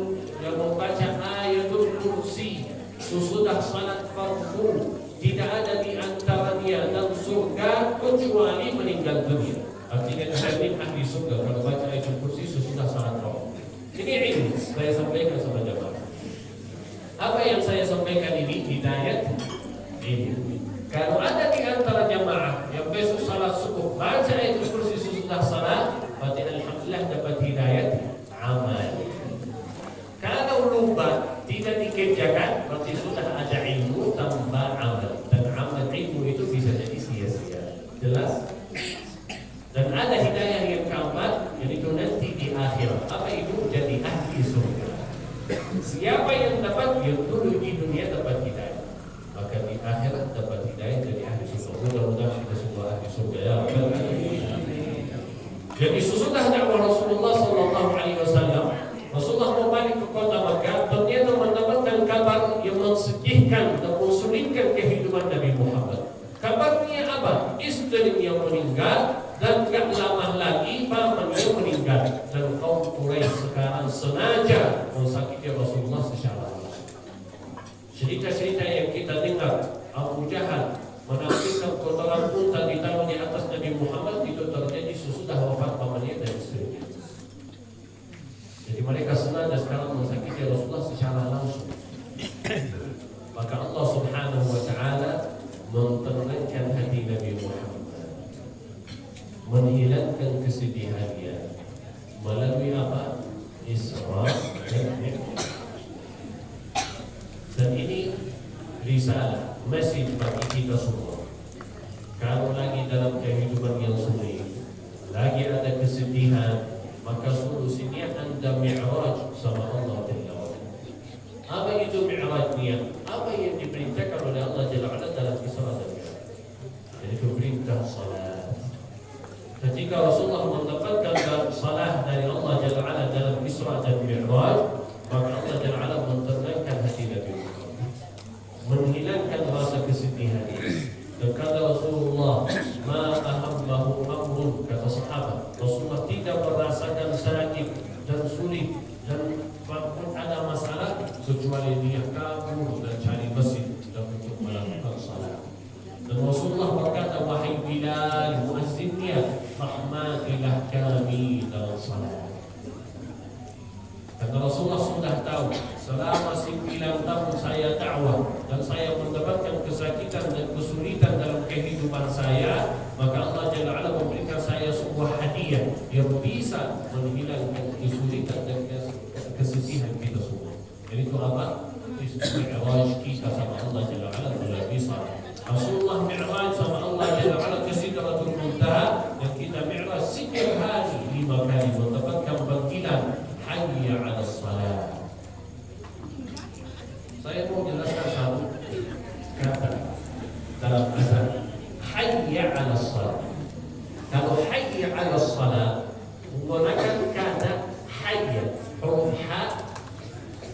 surga kalau baca ayatul kursi sesudah salat rawatib. Ini ilmu saya sampaikan sama jamaah. Apa yang saya sampaikan ini hidayat ilmu. Kalau ada di antara jamaah yang besok salat subuh baca ayatul kursi sesudah salat, berarti alhamdulillah dapat hidayat amal. Kalau lupa tidak dikerjakan, berarti sudah ada ilmu tambah amal, dan amal ilmu itu bisa jadi sia-sia. Jelas? Dan ada hidayah yang keempat, yaitu nanti di akhirat. Apa itu? Jadi ahli surga. Siapa yang dapat, yang dulu di dunia dapat hidayah, maka di akhirat dapat hidayah jadi ahli surga. Mudah-mudahan kita semua ahli surga ya Rabbal Alamin. Jadi sesudah dakwah Rasulullah sallallahu alaihi wasallam, Rasulullah mau balik ke kota Makkah, ternyata mendapatkan kabar yang mensedihkan dan mensulitkan kehidupan Nabi Muhammad. Kabarnya apa? Istri yang meninggal, dan gak lama lagi pamannya meninggal, dan kaum Quraisy sekarang sengaja mensakiti Rasulullah secara langsung. Cerita-cerita yang kita dengar, Abu Jahal menampilkan kotoran unta ditaruh di atas Nabi Muhammad, itu terjadi sesudah wafat pamannya dan istrinya. Jadi mereka sengaja sekarang mensakiti Rasulullah secara langsung. Maka Allah Subhanahu wa taala menenangkan hati Nabi Muhammad, menghilangkan kesedihannya melalui apa? Isra dan Mi'raj. Dan ini risalah masih bagi kita semua. Kalau lagi dalam kehidupan yang sulit, lagi ada kesedihan, maka solusinya Anda mi'raj sama Allah Jalla wa'ala. Apa itu mi'rajnya? Apa yang diperintahkan oleh Allah Jalla wa'ala dalam Isra dan Mi'raj? Yaitu perintah salat. Ketika Rasulullah mendapatkan salat dari Allah Jalla wa'ala dalam Isra dan Mi'raj, maka Allah Jalla wa'ala menenangkan hati Nabi Muhammad, menghilangkan rasa kesedihan. Dan kata Rasulullah, ma ahammahu amrun, kata sahabat, Rasulullah tidak merasakan sakit dan sulit dan walaupun ada masalah kecuali dia kabur dan cari masjid dan untuk melakukan salat. Dan Rasulullah berkata, wahai Bilal muazzinnya, rahmatilah kami dalam salat. Kata Rasulullah sudah tahu selama 9 tahun saya dakwah dan saya mendapatkan kesakitan dan kesulitan dalam kehidupan saya, maka Allah Jalla wa'ala memberikan saya sebuah hadiah yang bisa menghilangkan kesulitan dan kesedihan kita semua. Jadi itu apa? Mi'raj kita sama Allah Jalla wa'ala melalui salat. Rasulullah mi'raj sama Allah Jalla wa'ala ke Sidratul Muntaha, dan kita mi'raj setiap hari 5 kali mendapatkan panggilan hayya 'alas salat. Saya mau jelaskan satu kata dalam azan, hayya 'alas salat. Kalau hayya 'alas salat menggunakan kata hayya, huruf ha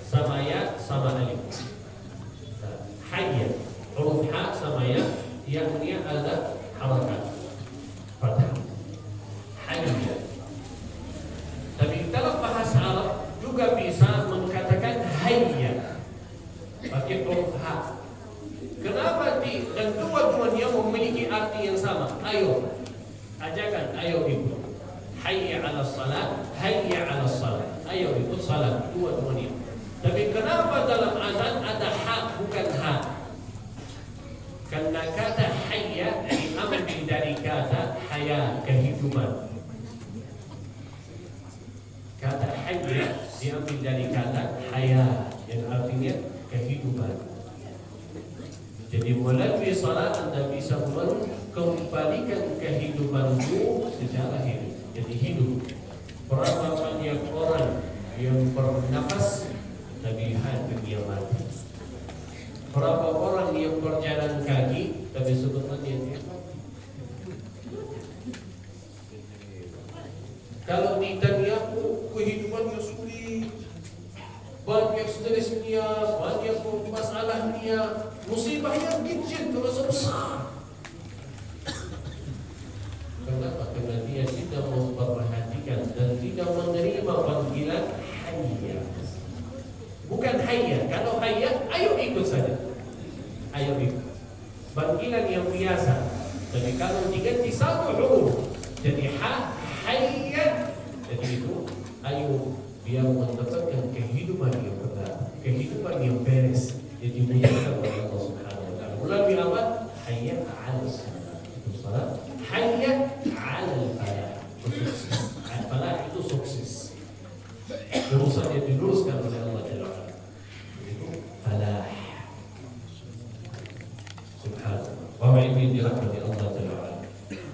sama ya sama alif. Hayya huruf ha sama ya, yang dia ada harakat fathah. Hayya. Tapi dalam bahasa Arab juga bisa mengatakan hayya pakai huruf ha. Kenapa dan dua-duanya memiliki arti yang sama? Ayo, ajakan, ayo ikut. Hayya 'alas salat, hayya 'alas salat. Ayo ikut salat, dua-duanya. Tapi kenapa dalam azan ada ha bukan ha? Karena kata hayya diambil dari kata haya, kehidupan. Kata hayya diambil dari kata haya, yang artinya kehidupan. Jadi melalui salat Anda bisa mengembalikan kehidupanmu secara hidup. Jadi hidup. Berapa banyak orang yang bernafas tapi hati dia mati. Berapa orang yang berjalan kaki tapi sebetulnya dia mati. Kalau ditanya kehidupannya sulit, banyak stresnya, banyak masalahnya, musibah yang kecil terasa besar. Kenapa? Karena dia tidak memperhatikan dan tidak menerima panggilan hayya. Bukan hayya. Kalau hayya, ayo ikut saja. Ayo ikut. Panggilan yang biasa. Tapi kalau diganti satu huruf, jadi ha, hayya ayo dia mendapatkan kehidupan yang benar, kehidupan yang beres, yang dimuliakan oleh Allah Subhanahu wa taala. Melalui apa? Hayya 'ala salat. Itu salat. Hayya 'ala falah. Falah itu sukses. Urusan yang diluruskan oleh Allah Jalla wa ala. Itu falah. Subhanallah. Wa ini dirahmati Allah Jalla wa ala.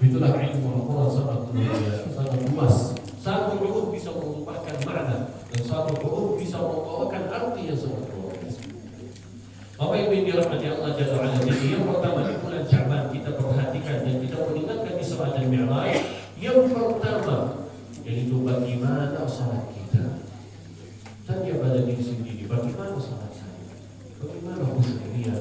Itulah ilmu Al-Quran sangat luar biasa, sangat luas. Satu huruf bisa mengubahkan makna dan satu huruf bisa membawakan arti yang sangat luar biasa. Bapak Ibu yang dirahmati Allah Jalla wa ala. Jadi yang pertama di bulan Sya'ban kita perhatikan dan kita mengingatkan Isra dan Mi'raj. Yang pertama yaitu bagaimana salat kita. Tanya pada diri sendiri, bagaimana salat saya? Bagaimana khusyuknya?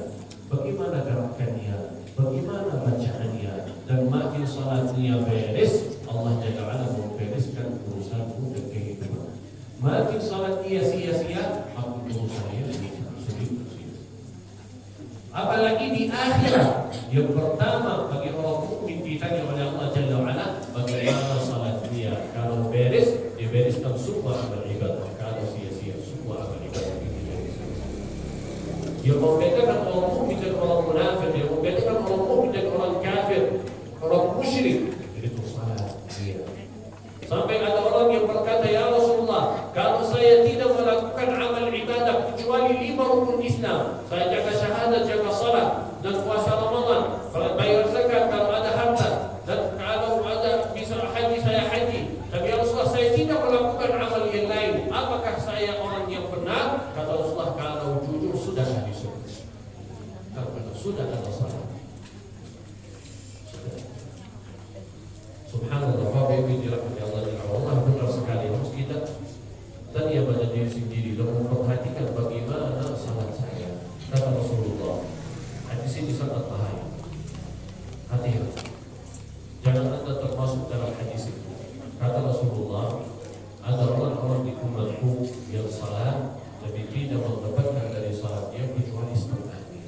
Bagaimana gerakannya? Bagaimana bacaannya? Dan makin salatnya beres, Allah Jalla wa ala membereskan urusanmu dan kehidupan. Makin salat dia sia-sia, makin urusannya sedikit. Apalagi di akhirat, yang pertama bagi orang mukmin ditanya oleh Allah Jalla wa ala, bagaimana salat dia? Kalau beres, dibereskan semua amal ibadah. Kalau sia-sia, semua amal ibadah dibereskan. Yang membedakan orang mukmin dan orang munafik, yang membedakan orang mukmin dan orang kafir, orang musyrik, itu salat dia. Sampai ada orang yang berkata, ya Rasulullah, kalau saya tidak melakukan amal ibadah kecuali 5 rukun Islam, saya jaga syahadat, jaga salat, dan puasa Ramadan, bayar zakat kalau ada harta, dan kalau ada bisa haji saya haji. Tapi ya Rasulullah, saya tidak melakukan amal yang lain. Apakah saya orang yang benar? Kata Rasulullah, kalau jujur sudah di surga. Kalau sudah ada salat. Subhanallah, Bapak Ibu dirahmati Allah Jalla wa ala. Benar sekali, harus kita tanya pada diri sendiri dan memperhatikan bagaimana salat saya. Kata Rasulullah, hadis ini sangat bahaya. Hati-hati, jangan Anda termasuk dalam hadis itu. Kata Rasulullah, ada orang-orang di umatku yang salat tapi tidak mendapatkan dari salatnya kecuali setengahnya.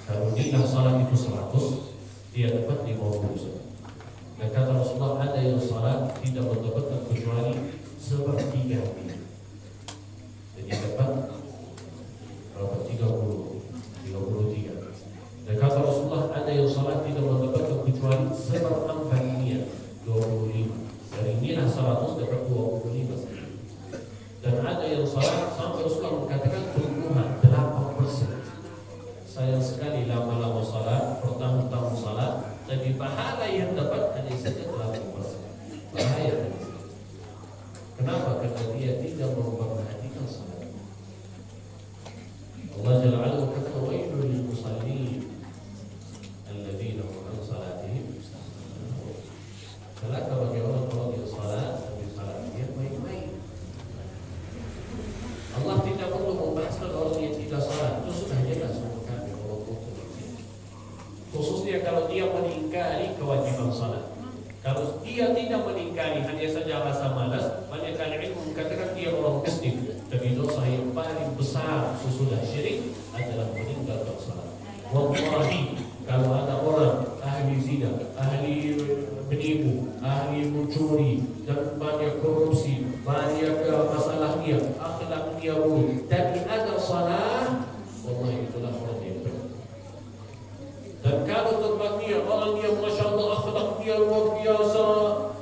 Kalau dia salat itu 100, dia dapat 50. Dan kata Rasulullah, ada yang salat tidak mendapatkan kecuali sepertiganya. Jadi dapat berapa? 33. Dan kata Rasulullah, ada yang salat tidak mendapatkan kecuali seperempatnya, 25. Dari inilah 100 dapat 25. Dan ada yang salat sampai Rasulullah mengatakan pertumbuhan 8%. Sayang sekali lama-lama salat, bertahun-tahun salat, jadi pahala yang dapat hanya saja 8%. Bahaya. Kenapa? Karena dia tidak memperhatikan salat. Allah Jalla wa ala berkata, wailul lil musallin alladzina hum an salatihim sahun. Celaka bagi orang-orang yang salat tapi salatnya baik-baik. Allah tidak perlu membahaskan orang yang tidak salat. Itu sudah jelas semua kafir orang mukmin. Khususnya kalau dia mengingkari kewajiban salat. Kalau dia tidak mengingkari, hanya saja rasa malas, banyak ilmu mengatakan dia orang muslim. Tapi dosa yang paling besar sesudah syirik adalah meninggalkan salat. Wallahi, kalau ada orang ahli zina, ahli menipu, ahli mencuri, dan banyak korupsi, banyak masalahnya, akhlaknya buruk, tapi ada salat, wallahi itulah orang yang benar. Dan kalau terbagi orang yang Masya Allah akhlaknya luar biasa,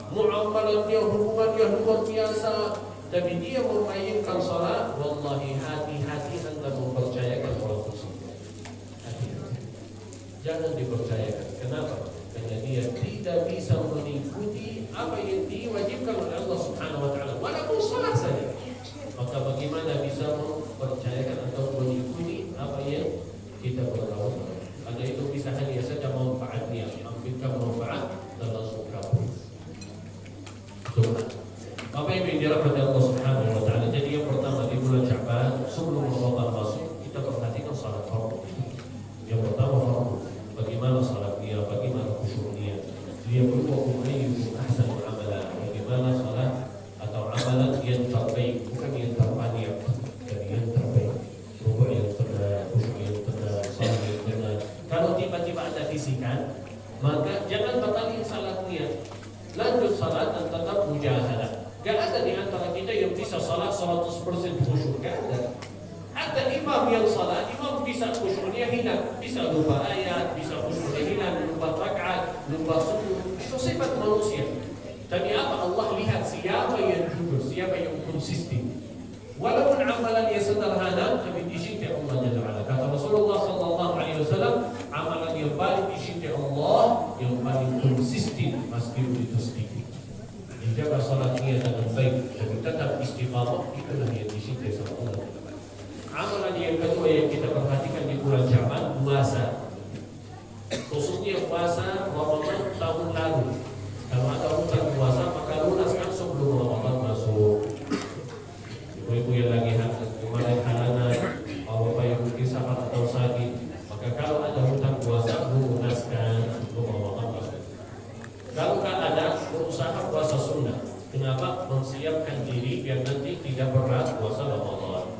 muamalatnya, hubungannya luar biasa, tapi dia memainkan salat, wallahi hati-hati Anda mempercayakan orang tersebut. Hati-hati, jangan dipercayakan. Kenapa? Karena dia tidak bisa mengikuti apa yang diwajibkan oleh Allah Subhanahu wa taala, walaupun salat saja. Maka bagaimana bisa mempercayakan atau mengikuti apa yang kita berlaku? Karena itu bisa hanya saja manfaatnya, ambilkan manfaat dan langsung kabur. Bapak Ibu yang dirahmati Allah Subhanahu wa taala. Jadi yang pertama di bulan Sya'ban sebelum Ramadan masuk, kita perhatikan salat fardu. Yang pertama fardu. Bagaimana salatnya, bagaimana khusyuknya. Dia berhukum ayyukum ahsanu amala. Bagaimana salat atau amalan yang terbaik, bukan yang terbanyak, tapi yang terbaik. 100% khusyuk, kan ada. Hatta imam yang salat, imam bisa khusyuknya hilang, bisa lupa ayat, bisa khusyuknya hilang, lupa rakaat, lupa sujud. Itu sifat manusia. Tapi apa Allah lihat siapa yang jujur, siapa yang konsisten. Walaupun amalannya sederhana, tapi dicintai Allah Jalla wa'ala. Kata Rasulullah sallallahu alaihi wasallam, amalan yang paling dicintai Allah, yang paling konsisten, meskipun itu sedikit. Dijaga salatnya dengan baik, tapi tetap istiqamah, itulah yang dicintai sama Allah. Amalan yang kedua yang kita perhatikan di bulan Sya'ban, puasa. Khususnya puasa Ramadan tahun lalu. Kalau ada hutang puasa, maka lunaskan sebelum Ramadan masuk. Ibu-ibu yang lagi kemarin halanan, bapak yang mungkin sakit atau sakit, maka kalau ada hutang puasa, lunaskan sebelum Ramadan masuk. Kalau tak ada, berusaha puasa sunnah. Kenapa? Memsiapkan diri biar nanti tidak berat puasa Ramadan.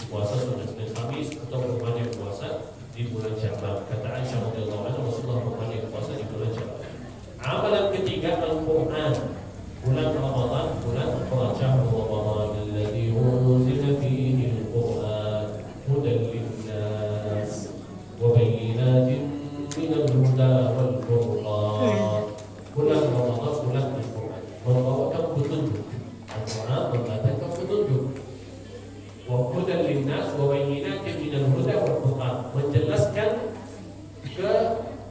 Puasa sunnah Senin Khamis atau berbanyak puasa di bulan Sya'ban. Kata Aisyah radhiyallahu anha, Rasulullah berbanyak puasa di bulan Sya'ban. Amalan ketiga Al-Quran. Bulan Ramadan, bulan Syahrul Ramadan alladzi unzila fihi al-Quran hudan lin-nas wa bayyinatin minal huda wal furqan. Bulan Ramadan, bulan Al-Quran, membawakan petunjuk. Al-Quran membawakan petunjuk. Wa hudan lin-nas wa bayyinatin minal huda wal furqan, menjelaskan ke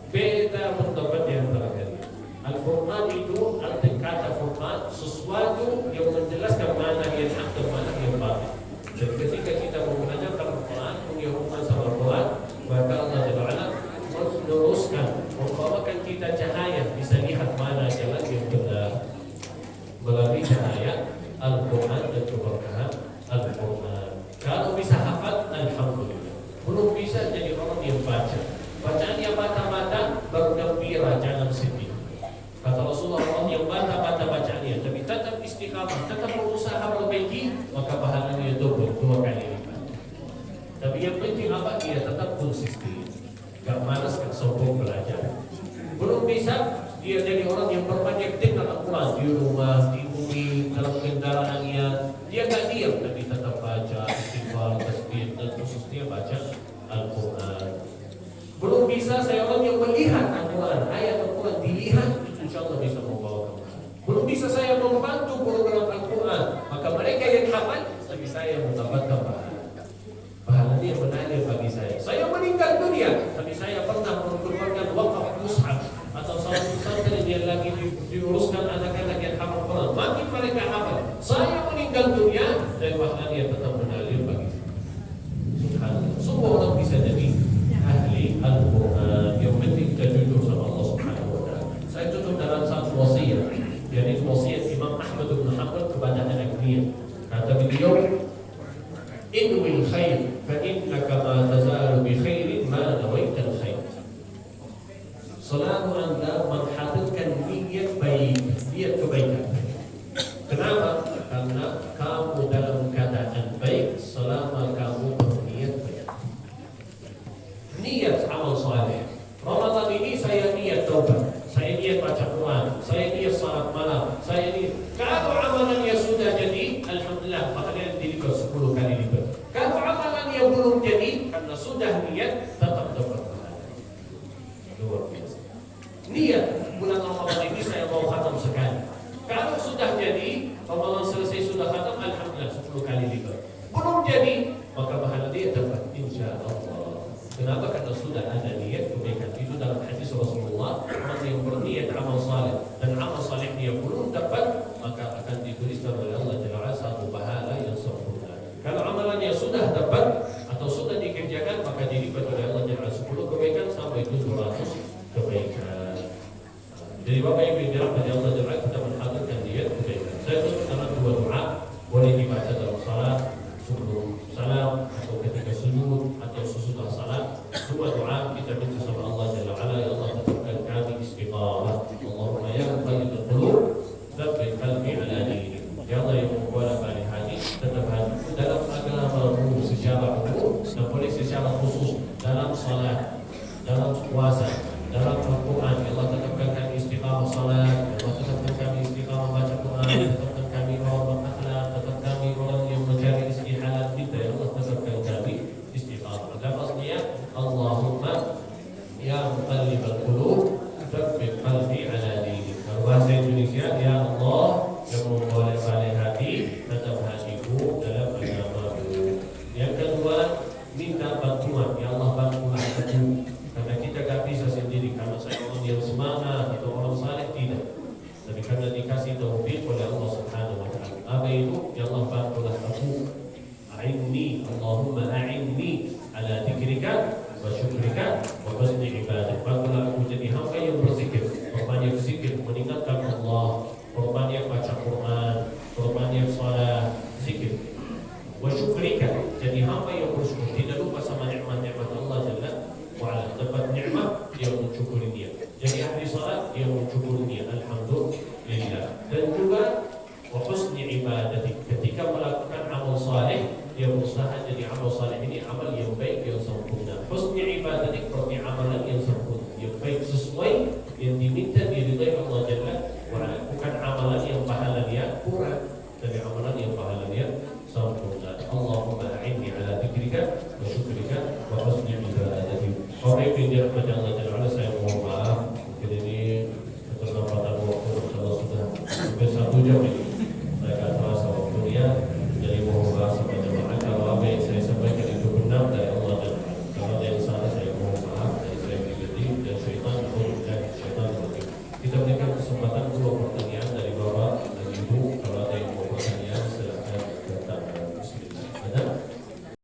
beda pendapat di antara kalian. Al-Quran itu arti kata Quran sesuatu yang menjelaskan mana yang hak dan mana yang batil. Dan ketika kita menggunakan Al-Quran, punya hubungan sama Al-Quran, maka Allah Ta'ala meneruskan, membawakan kita cahaya, bisa lihat mana jalan yang benar melalui cahaya Al-Quran dan keberkahan Al-Quran. Kalau bisa hafal, alhamdulillah. Belum bisa jadi orang yang baca. Bacaan yang mata-mata baru gembira, jangan sedih. Kata Rasulullah, orang yang baca bacaannya tapi tetap istiqamah, tetap berusaha perbaiki, maka pahalanya double, 2 kali lipat. Tapi yang penting apa? Dia tetap konsisten, gak malas, gak sombong belajar. Belum bisa, dia jadi orang yang berbanyak dengar Al-Quran di rumah, di bumi, dalam kendaraannya. Dia gak diam, tapi tetap baca, istighfar, tasbih, dan khususnya baca Al-Quran. Belum bisa saya orang yang melihat Al-Quran, ayat Al-Quran dilihat, insyaallah bisa membawa kemana. Belum bisa saya membantu program Al-Quran, maka mereka yang hafal, tapi saya mendapatkan pahala. Pahalanya mengalir bagi saya. Saya meninggal dunia, tapi saya pernah mengorbankan wakaf mushaf atau salat pesantren yang lagi diuruskan anak-anak yang hafal Quran. Makin mereka hafal, saya meninggal dunia, dan pahalanya tetap mengalir bagi saya. Subhanallah. Semua orang bisa jadi ahli Al-Quran. Yang penting kita jujur sama Allah Subhanahu wa ta'ala. Saya tutup dalam satu wasiat, yaitu wasiat Imam Ahmad bin Hanbal kepada anaknya. Kata beliau, "Inwil khair, fa innaka ma tazalu bi khairin ma nawaital khair." Selalu Anda menghadirkan niat baik, niat kebaikan. Kenapa? Karena kamu dalam keadaan baik selama kamu berniat baik. Niat amal saleh. Ramadan ini saya niat taubat, saya niat baca Quran, saya niat salat malam, saya niat. Kalau amalannya sudah jadi, alhamdulillah, pahalanya dilipat 10 kali lipat. Kalau amalannya belum jadi, karena sudah niat, tetap dapat pahala. Luar biasa. Niat bulan Ramadan ini saya mau khatam sekali. Kalau sudah jadi, Ramadan selesai sudah khatam, alhamdulillah 10 kali lipat. Belum jadi, maka pahala dia dapat insyaallah. Kenapa? Karena sudah ada niat kebaikan. Itu dalam hadis Rasulullah, orang yang berniat amal saleh dan amal saleh dia belum dapat, maka akan dituliskan oleh Allah Jalla satu pahala yang sempurna. Kalau amalannya sudah dapat atau sudah dikerjakan, maka dilipat oleh Allah Jalla 10 kebaikan sampai 700 kebaikan. Jadi Bapak Ibu yang dirahmati Allah Jalla, kita menghadirkan niat kebaikan. Saya tutup dengan 2 doa, boleh dibaca dalam salat, sebelum salam atau ketika sujud atau sesudah salat. 2 doa kita minta sama Allah Jalla wa'ala, ya Allah tetapkan kami istiqamah. Allahumma ya Allahumma a'inni ala dzikrika wa syukrika wa husni ibadatik. Bantulah aku jadi hamba yang berzikir, berbanyak zikir, meningkatkan Allah, berbanyak baca Quran, berbanyak salat, zikir. Wa syukrika, jadi hamba yang bersyukur, tidak lupa sama nikmat-nikmat Allah Jalla wa ala. Dapat nikmat, dia mensyukuri dia. Jadi ahli salat, dia mensyukuri dia. Alhamdulillah. Dan juga wa husni ibadatik, ketika melakukan amal saleh, dia berusaha jadi amal saleh ini amal yang baik, yang sempurna. Husni ibadatik berarti amalan yang sempurna, yang baik sesuai yang diminta, diridai Allah Jalla wa ala. Bukan amalan yang pahalanya kurang, tapi amalan yang pahalanya sempurna. Allahumma a'inni ala dzikrika wa syukrika wa husni ibadatik. Bapak Ibu yang dirahmati Allah Jalla wa ala, saya mohon maaf mungkin ini keterbatasan waktu insyaallah sudah hampir 1 jam ini. Saya akan terasa waktunya, jadi mohon maaf sama jemaah kalau apa yang saya sampaikan itu benar dari Allah dan kalau ada yang salah saya mohon maaf, dari saya pribadi dan syaitan, kita berikan kesempatan